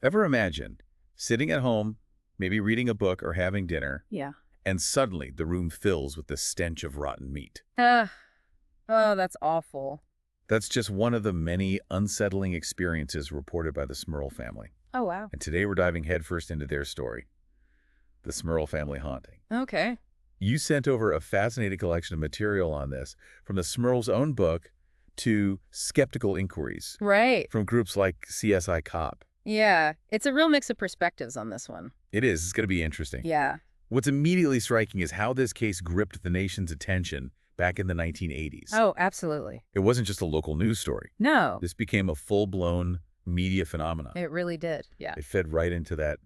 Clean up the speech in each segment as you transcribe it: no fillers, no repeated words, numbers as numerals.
Ever imagine sitting at home, maybe reading a book or having dinner, Yeah. and suddenly the room fills with the stench of rotten meat? Ugh. Oh, that's awful. That's just one of the many unsettling experiences reported by the Smurl family. Oh, wow. And today we're diving headfirst into their story, the Smurl family haunting. Okay. You sent over a fascinating collection of material on this, from the Smurl's own book to skeptical inquiries Right. from groups like CSI Cop. Yeah. It's a real mix of perspectives on this one. It is. It's going to be interesting. Yeah. What's immediately striking is how this case gripped the nation's attention back in the 1980s. Oh, absolutely. It wasn't just a local news story. No, This became a full-blown media phenomenon. it really did. Yeah. It fed right into that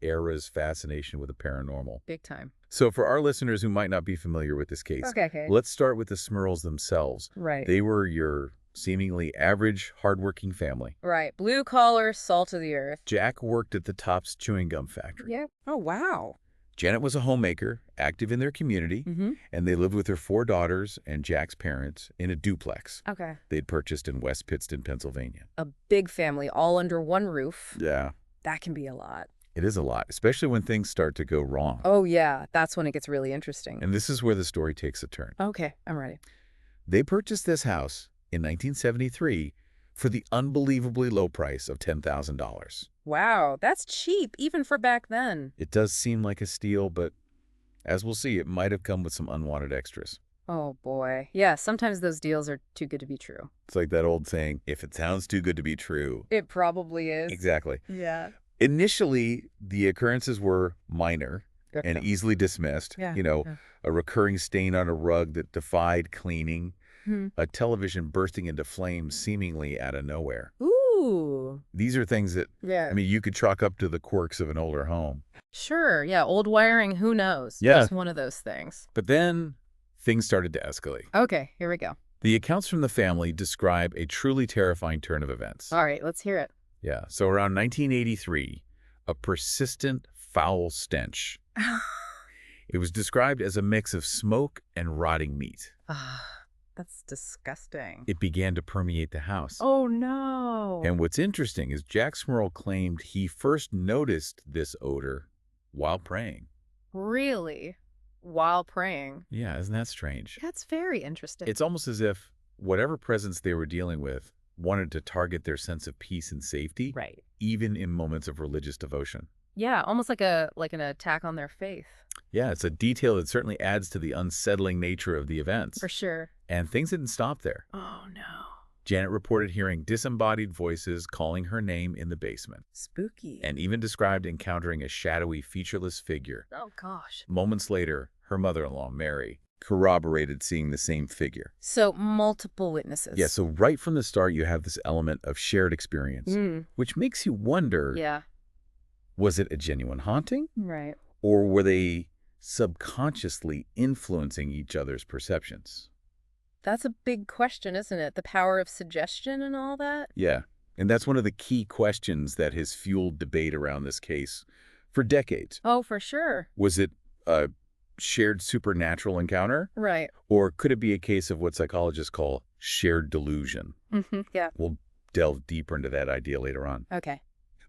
era's fascination with the paranormal. Big time. So for our listeners who might not be familiar with this case, Okay. let's start with the Smurls themselves. Right. They were your seemingly average, hardworking family. Right. Blue collar, salt of the earth. Jack worked at the Tops chewing gum factory. Yeah. Oh, wow. Janet was a homemaker, active in their community, Mm-hmm. and they lived with their 4 daughters and Jack's parents in a duplex Okay. they'd purchased in West Pittston, Pennsylvania. A big family all under one roof. Yeah, That can be a lot. it is a lot, especially when things start to go wrong. Oh, yeah. That's when it gets really interesting. And this is where the story takes a turn. Okay. I'm ready. They purchased this house in 1973 for the unbelievably low price of $10,000. Wow. That's cheap, even for back then. It does seem like a steal, but as we'll see, it might have come with some unwanted extras. Oh, boy. Yeah, sometimes those deals are too good to be true. It's like that old saying, if it sounds too good to be true. It probably is. Exactly. Yeah. Initially, the occurrences were minor and Okay. easily dismissed. Yeah, yeah. A recurring stain on a rug that defied cleaning, Hmm. a television bursting into flames seemingly out of nowhere. Ooh. These are things that, Yeah. you could chalk up to the quirks of an older home. Sure. Yeah. Old wiring. Who knows? Yeah. Just one of those things. But then things started to escalate. Okay. Here we go. The accounts from the family describe a truly terrifying turn of events. All right. Let's hear it. Yeah. So around 1983, a persistent foul stench. It was described as a mix of smoke and rotting meat. That's disgusting. It began to permeate the house. Oh, no. And what's interesting is Jack Smurl claimed he first noticed this odor while praying. Really? While praying? Yeah, isn't that strange? That's very interesting. It's almost as if whatever presence they were dealing with wanted to target their sense of peace and safety, right. even in moments of religious devotion. Yeah. Almost like an attack on their faith. Yeah, it's a detail that certainly adds to the unsettling nature of the events. For sure. And things didn't stop there. Oh, no. Janet reported hearing disembodied voices calling her name in the basement, Spooky. and even described encountering a shadowy, featureless figure. Oh, gosh. Moments later, her mother-in-law, Mary, corroborated seeing the same figure. So multiple witnesses. Yeah, so right from the start, you have this element of shared experience, which makes you wonder, Yeah. was it a genuine haunting? Right. Or were they subconsciously influencing each other's perceptions? That's a big question, isn't it? The power of suggestion and all that? Yeah, and that's one of the key questions that has fueled debate around this case for decades. Oh, for sure. Was it a shared supernatural encounter? Right. Or could it be a case of what psychologists call shared delusion? Mm-hmm. Yeah. We'll delve deeper into that idea later on. Okay.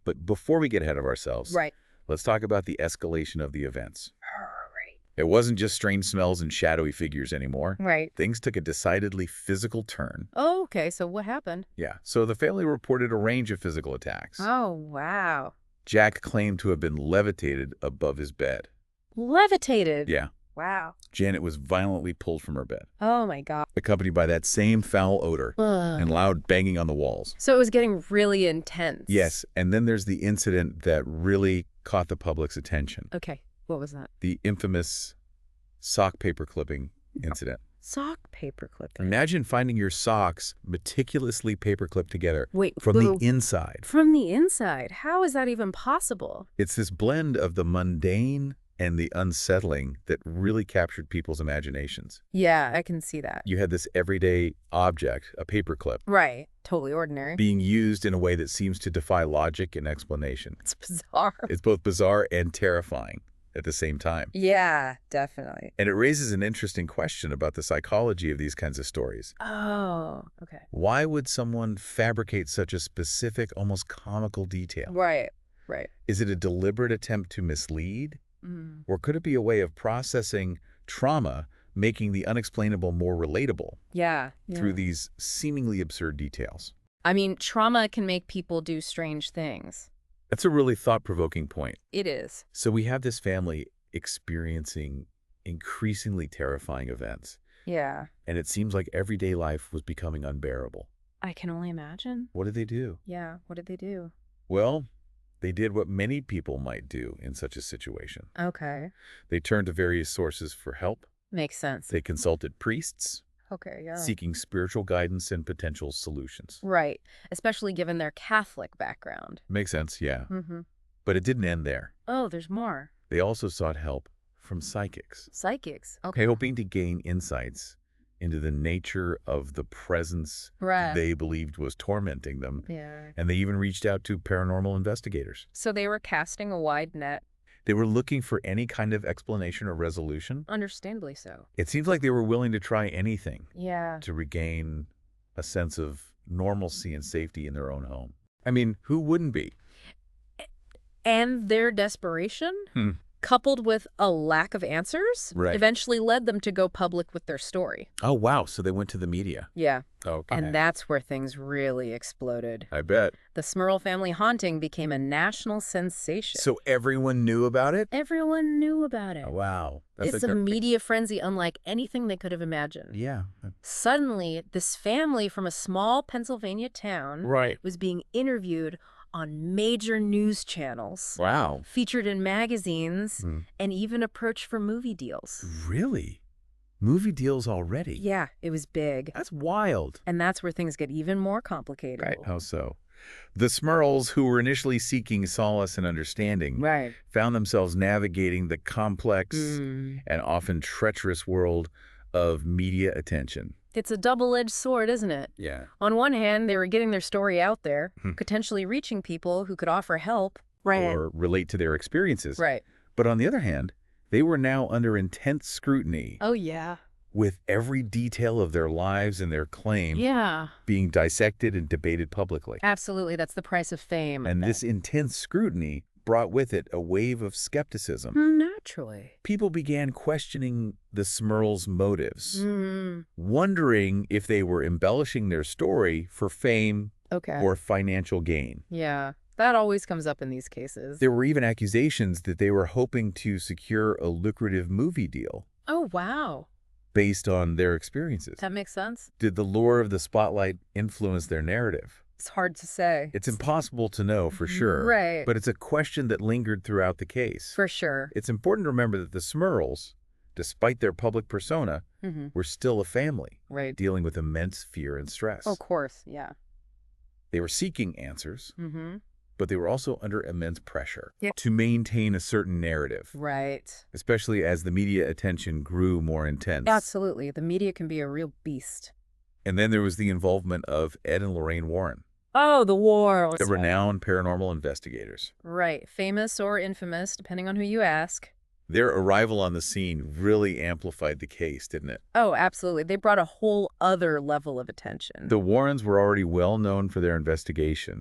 But before we get ahead of ourselves, Right. let's talk about the escalation of the events. Right. It wasn't just strange smells and shadowy figures anymore. Right. Things took a decidedly physical turn. Oh, okay. So what happened? Yeah, so the family reported a range of physical attacks. Oh, wow. Jack claimed to have been levitated above his bed. Levitated. Yeah, Wow. Janet was violently pulled from her bed, Oh, my God. accompanied by that same foul odor and loud banging on the walls. So it was getting really intense. Yes, and then there's the incident that really caught the public's attention. Okay. What was that? The infamous sock paper clipping incident. Sock paper clipping. Imagine finding your socks meticulously paper clipped together Wait. from the whoa. inside. From the inside? How is that even possible? It's this blend of the mundane and the unsettling that really captured people's imaginations. Yeah, I can see that. You had this everyday object, a paperclip, Right. Totally ordinary. being used in a way that seems to defy logic and explanation. It's bizarre. It's both bizarre and terrifying at the same time. Yeah, definitely. And it raises an interesting question about the psychology of these kinds of stories. Oh, okay. Why would someone fabricate such a specific, almost comical detail? Right. right. Is it a deliberate attempt to mislead? Mm. Or could it be a way of processing trauma, making the unexplainable more relatable Yeah, through yeah. these seemingly absurd details? I mean, trauma can make people do strange things. That's a really thought-provoking point. It is. So we have this family experiencing increasingly terrifying events, Yeah. and it seems like everyday life was becoming unbearable. I can only imagine. What did they do? Yeah, what did they do? Well, they did what many people might do in such a situation. Okay. They turned to various sources for help. Makes sense. They consulted priests, Okay, yeah. seeking spiritual guidance and potential solutions. Right, especially given their Catholic background. Makes sense, yeah. Mm-hmm. But it didn't end there. Oh, there's more. They also sought help from psychics, Psychics. Okay. hoping to gain insights into the nature of the presence Right. they believed was tormenting them. Yeah. And they even reached out to paranormal investigators. So they were casting a wide net. They were looking for any kind of explanation or resolution. Understandably so. It seems like they were willing to try anything Yeah. to regain a sense of normalcy and safety in their own home. I mean, who wouldn't be? And their desperation, coupled with a lack of answers, Right. eventually led them to go public with their story. Oh, wow. So they went to the media. Yeah. Okay. And that's where things really exploded. I bet. The Smurl family haunting became a national sensation. So everyone knew about it? Everyone knew about it. Oh, wow. It's a media frenzy unlike anything they could have imagined. Yeah. Suddenly, this family from a small Pennsylvania town Right. was being interviewed on major news channels, Wow. featured in magazines, and even approached for movie deals. Really? Movie deals already? Yeah, it was big. That's wild. And that's where things get even more complicated. Right. How so? The Smurls, who were initially seeking solace and understanding, Right. found themselves navigating the complex and often treacherous world of media attention. It's a double-edged sword, isn't it? Yeah. On one hand, they were getting their story out there, potentially reaching people who could offer help. Right. Or relate to their experiences. Right. But on the other hand, they were now under intense scrutiny, Oh, yeah. with every detail of their lives and their claim Yeah. being dissected and debated publicly. Absolutely. That's the price of fame. And this intense scrutiny brought with it a wave of skepticism. Naturally. People began questioning the Smurls' motives, wondering if they were embellishing their story for fame Okay. or financial gain. Yeah. That always comes up in these cases. There were even accusations that they were hoping to secure a lucrative movie deal Oh, wow. based on their experiences. That makes sense. Did the lure of the spotlight influence their narrative? It's hard to say. It's impossible to know for sure. Right. But it's a question that lingered throughout the case. For sure. It's important to remember that the Smurls, despite their public persona, were still a family, Right. dealing with immense fear and stress. Of course. Yeah. They were seeking answers, but they were also under immense pressure to maintain a certain narrative, Right. especially as the media attention grew more intense. Absolutely. The media can be a real beast. And then there was the involvement of Ed and Lorraine Warren, Oh, the war. the renowned paranormal investigators. Right. Famous or infamous, depending on who you ask. Their arrival on the scene really amplified the case, didn't it? Oh, absolutely. They brought a whole other level of attention. The Warrens were already well known for their investigations,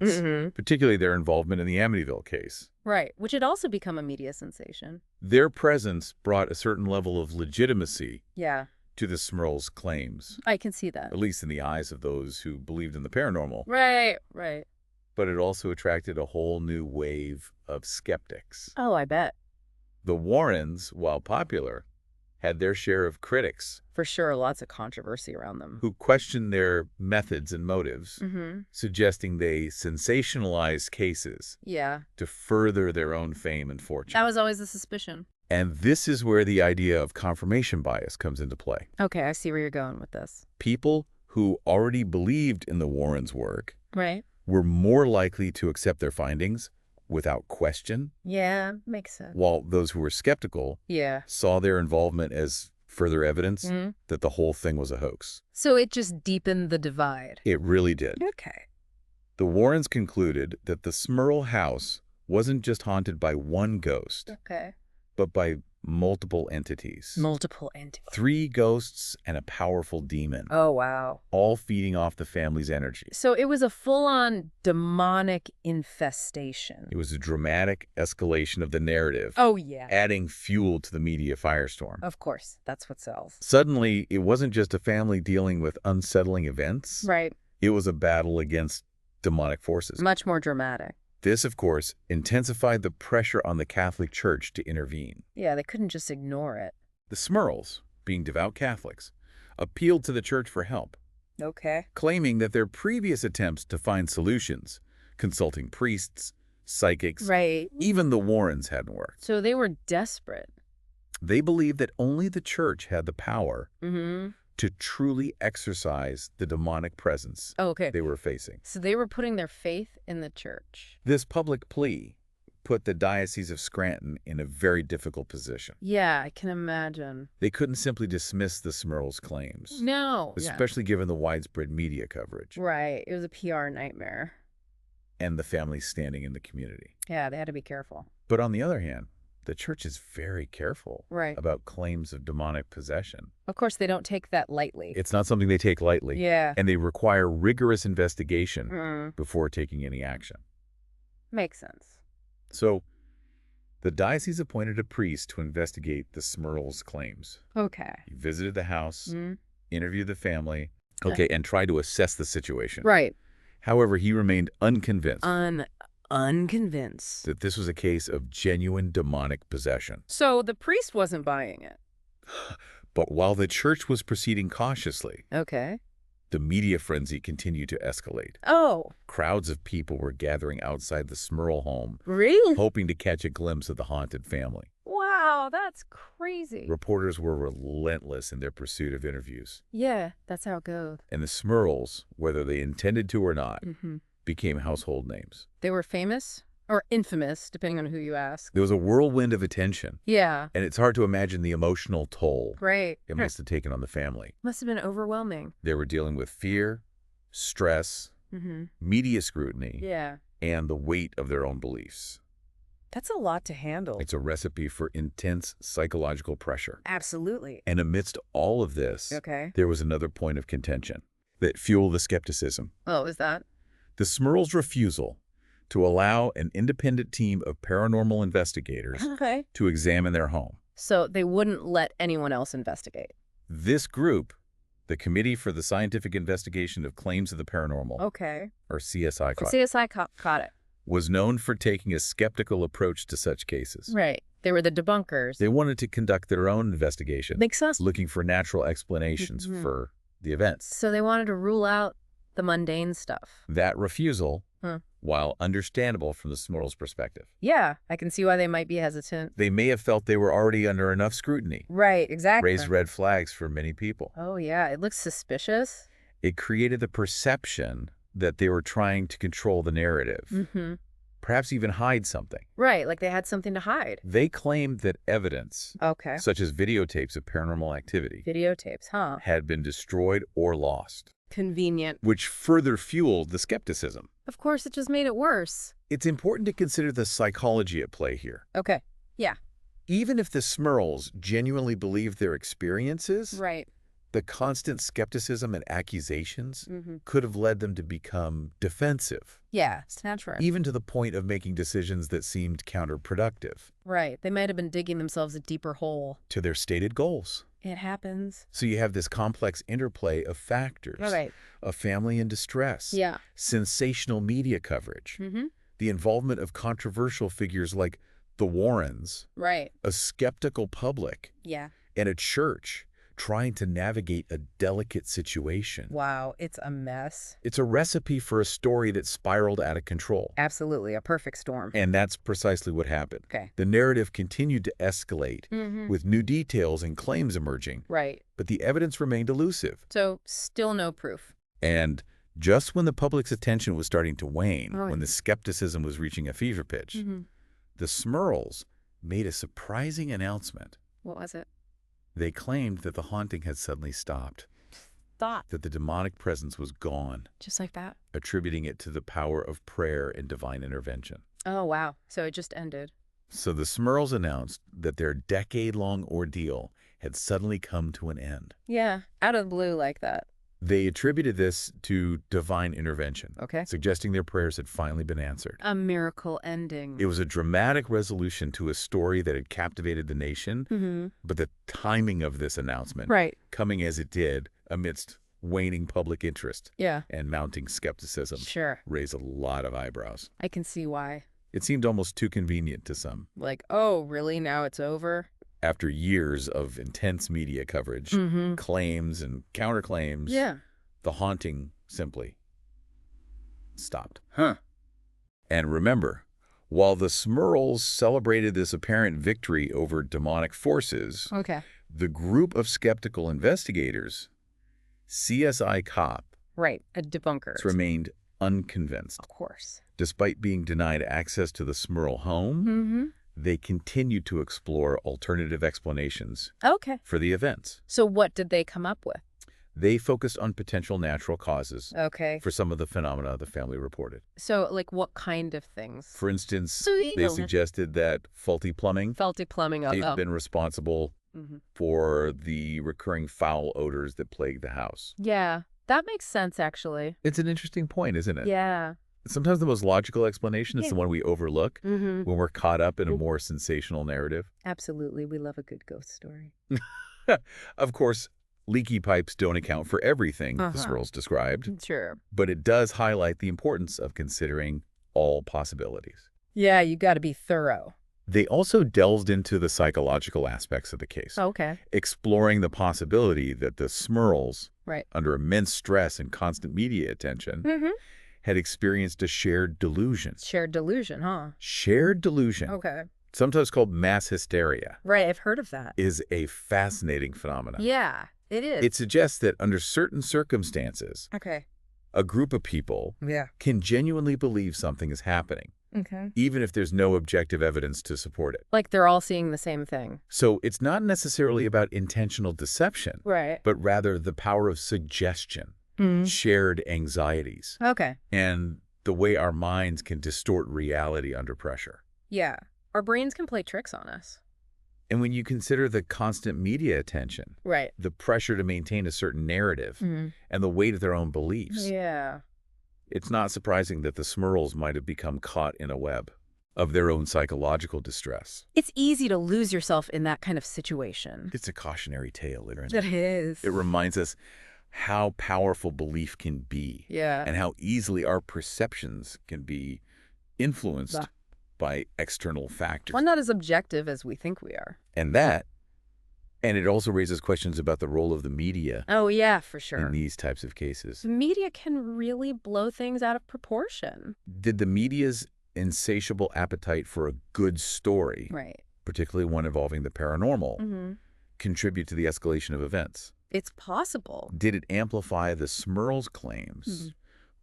particularly their involvement in the Amityville case. Right. Which had also become a media sensation. Their presence brought a certain level of legitimacy Yeah. to the Smurls' claims, I can see that. at least in the eyes of those who believed in the paranormal. Right. Right. But it also attracted a whole new wave of skeptics. Oh, I bet. The Warrens, while popular, had their share of critics For sure. Lots of controversy around them. who questioned their methods and motives, suggesting they sensationalized cases Yeah. to further their own fame and fortune. That was always the suspicion. And this is where the idea of confirmation bias comes into play. Okay. I see where you're going with this. People who already believed in the Warrens' work Right. were more likely to accept their findings without question, Yeah. Makes sense. while those who were skeptical Yeah. saw their involvement as further evidence Mhm. that the whole thing was a hoax. So it just deepened the divide. It really did. Okay. The Warrens concluded that the Smurl house wasn't just haunted by one ghost, Okay. but by multiple entities. Multiple entities. 3 ghosts and a powerful demon, Oh, wow. all feeding off the family's energy. So it was a full-on demonic infestation. It was a dramatic escalation of the narrative, Oh, yeah. adding fuel to the media firestorm. Of course. That's what sells. Suddenly, it wasn't just a family dealing with unsettling events. Right. It was a battle against demonic forces. Much more dramatic. This, of course, intensified the pressure on the Catholic Church to intervene. Yeah, they couldn't just ignore it. The Smurls, being devout Catholics, appealed to the church for help, Okay. claiming that their previous attempts to find solutions, consulting priests, psychics, Right. even the Warrens hadn't worked. So they were desperate. They believed that only the church had the power Mm-hmm. to truly exorcise the demonic presence Oh, okay. they were facing. So they were putting their faith in the church. This public plea put the Diocese of Scranton in a very difficult position. Yeah, I can imagine. They couldn't simply dismiss the Smurls' claims, No. Yeah. especially given the widespread media coverage Right. It was a PR nightmare. and the family's standing in the community. Yeah, they had to be careful. But on the other hand, the church is very careful Right. about claims of demonic possession. Of course, they don't take that lightly. It's not something they take lightly, Yeah. and they require rigorous investigation Mm. before taking any action. Makes sense. So, the diocese appointed a priest to investigate the Smurls' claims. Okay. He visited the house, Mm. interviewed the family, and tried to assess the situation. Right. However, he remained unconvinced Unconvinced. that this was a case of genuine demonic possession. So the priest wasn't buying it. But while the church was proceeding cautiously, Okay. the media frenzy continued to escalate. Oh, Crowds of people were gathering outside the Smurl home, really? hoping to catch a glimpse of the haunted family. Wow, that's crazy. Reporters were relentless in their pursuit of interviews. Yeah, that's how it goes. And the Smurls, whether they intended to or not, Mm-hmm. became household names. They were famous or infamous, depending on who you ask. There was a whirlwind of attention, Yeah. and it's hard to imagine the emotional toll Right. it must have taken on the family. Must have been overwhelming. They were dealing with fear, stress, Mm-hmm. media scrutiny, Yeah. and the weight of their own beliefs. That's a lot to handle. It's a recipe for intense psychological pressure. Absolutely. And amidst all of this, Okay. there was another point of contention that fueled the skepticism. Oh, is that? The Smurls' refusal to allow an independent team of paranormal investigators Okay. to examine their home. So they wouldn't let anyone else investigate. This group, the Committee for the Scientific Investigation of Claims of the Paranormal, Okay. or CSI, CSI caught it. was known for taking a skeptical approach to such cases. Right. They were the debunkers. They wanted to conduct their own investigation, Makes sense. looking for natural explanations Mhm. for the events. So they wanted to rule out the mundane stuff. That refusal, Huh. while understandable from the Smurls' perspective, Yeah, I can see why they might be hesitant. they may have felt they were already under enough scrutiny, Right, exactly. raised red flags for many people. Oh, yeah, it looks suspicious. It created the perception that they were trying to control the narrative, Mm-hmm. perhaps even hide something. Right, like they had something to hide. They claimed that evidence, Okay. such as videotapes of paranormal activity, Videotapes, huh? had been destroyed or lost, Convenient. which further fueled the skepticism. Of course, it just made it worse. It's important to consider the psychology at play here. Okay. Yeah. Even if the Smurls genuinely believed their experiences, Right. the constant skepticism and accusations Mm-hmm. could have led them to become defensive, Yeah, it's natural. even to the point of making decisions that seemed counterproductive Right. They might have been digging themselves a deeper hole. to their stated goals. It happens. So you have this complex interplay of factors, Right. a family in distress, Yeah. sensational media coverage, Mm-hmm. the involvement of controversial figures like the Warrens, Right. a skeptical public, Yeah. and a church trying to navigate a delicate situation. Wow, it's a mess. It's a recipe for a story that spiraled out of control. Absolutely, a perfect storm. And that's precisely what happened. Okay. The narrative continued to escalate, Mm-hmm. with new details and claims emerging, Right. but the evidence remained elusive. So, still no proof. And just when the public's attention was starting to wane, Oh, when the skepticism was reaching a fever pitch, Mm-hmm. the Smurls made a surprising announcement. What was it? They claimed that the haunting had suddenly stopped, Thought. that the demonic presence was gone, Just like that. attributing it to the power of prayer and divine intervention. Oh, wow. So it just ended. So the Smurls announced that their decade-long ordeal had suddenly come to an end. Yeah, out of the blue like that. They attributed this to divine intervention, Okay. suggesting their prayers had finally been answered. A miracle ending. It was a dramatic resolution to a story that had captivated the nation, but the timing of this announcement, Right. coming as it did amidst waning public interest Yeah. and mounting skepticism, Sure. raised a lot of eyebrows. I can see why. It seemed almost too convenient to some. Like, oh, really? Now it's over? After years of intense media coverage, claims and counterclaims, Yeah. the haunting simply stopped. Huh. And remember, while the Smurls celebrated this apparent victory over demonic forces, Okay. the group of skeptical investigators, CSI Cop, Right. A debunker. remained unconvinced. Of course. Despite being denied access to the Smurl home, they continued to explore alternative explanations Okay. for the events. So what did they come up with? They focused on potential natural causes Okay. for some of the phenomena the family reported. So, like, what kind of things? For instance, So, you they know, suggested that faulty plumbing faulty plumbing. may have been responsible Mhm. for the recurring foul odors that plague the house. Yeah, that makes sense, actually. It's an interesting point, isn't it? Yeah. Sometimes the most logical explanation is Yeah. the one we overlook Mm-hmm. when we're caught up in a more sensational narrative. Absolutely. We love a good ghost story. Of course, leaky pipes don't account for everything the Uh-huh. Smurls described, Sure. but it does highlight the importance of considering all possibilities. Yeah, you got to be thorough. They also delved into the psychological aspects of the case, Okay. exploring the possibility that the Smurls, Right. under immense stress and constant media attention, Mm-hmm. had experienced a shared delusion. Shared delusion, huh? Shared delusion, Okay. sometimes called mass hysteria, Right, I've heard of that. is a fascinating phenomenon. Yeah, it is. It suggests that under certain circumstances, Okay. a group of people Yeah. can genuinely believe something is happening, Okay. even if there's no objective evidence to support it. Like they're all seeing the same thing. So it's not necessarily about intentional deception, Right. but rather the power of suggestion, shared anxieties, Okay. and the way our minds can distort reality under pressure. Yeah. Our brains can play tricks on us. And when you consider the constant media attention, Right. the pressure to maintain a certain narrative, and the weight of their own beliefs, Yeah. it's not surprising that the Smurls might have become caught in a web of their own psychological distress. It's easy to lose yourself in that kind of situation. It's a cautionary tale, isn't It it? is. It reminds us how powerful belief can be, Yeah. and how easily our perceptions can be influenced Bah. by external factors. We're not as objective as we think we are. And it also raises questions about the role of the media Oh, yeah, for in sure. these types of cases. The media can really blow things out of proportion. Did the media's insatiable appetite for a good story, Right. particularly one involving the paranormal, contribute to the escalation of events? It's possible. Did it amplify the Smurls' claims,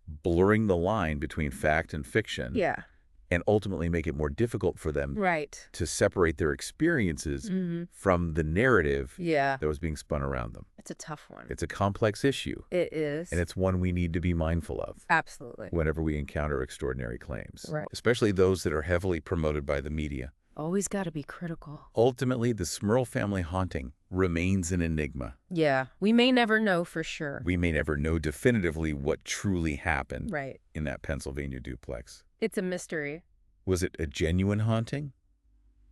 blurring the line between fact and fiction, Yeah. and ultimately make it more difficult for them Right. to separate their experiences from the narrative Yeah. that was being spun around them? It's a tough one. It's a complex issue, It is. and it's one we need to be mindful of Absolutely. whenever we encounter extraordinary claims, Right. especially those that are heavily promoted by the media. Always got to be critical. Ultimately, the Smurl family haunting remains an enigma. Yeah. We may never know for sure. We may never know definitively what truly happened Right. in that Pennsylvania duplex. It's a mystery. Was it a genuine haunting?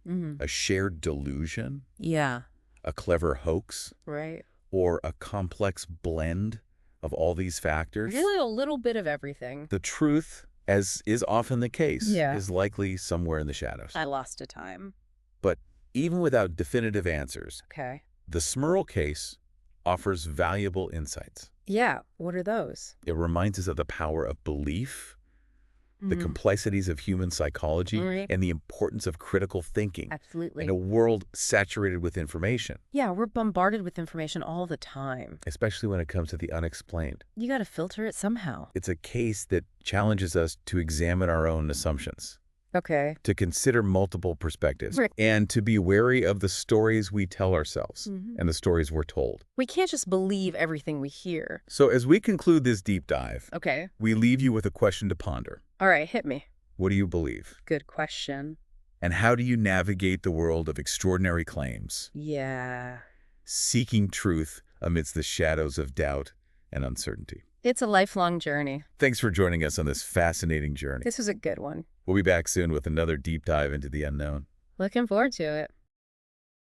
Mm-hmm. A shared delusion? Yeah. A clever hoax? Right. Or a complex blend of all these factors? Really a little bit of everything. The truth, as is often the case, Yeah. is likely somewhere in the shadows. I lost a time. But even without definitive answers, Okay. the Smurl case offers valuable insights. Yeah. What are those? It reminds us of the power of belief, the Mhm. complexities of human psychology, Right. and the importance of critical thinking Absolutely. in a world saturated with information, Yeah, we're bombarded with information all the time. especially when it comes to the unexplained. You got to filter it somehow. It's a case that challenges us to examine our own assumptions, Okay. to consider multiple perspectives, Right. and to be wary of the stories we tell ourselves Mhm. and the stories we're told. We can't just believe everything we hear. So as we conclude this deep dive, Okay. we leave you with a question to ponder. All right, hit me. What do you believe? Good question. And how do you navigate the world of extraordinary claims, Yeah. seeking truth amidst the shadows of doubt and uncertainty? It's a lifelong journey. Thanks for joining us on this fascinating journey. This was a good one. We'll be back soon with another deep dive into the unknown. Looking forward to it.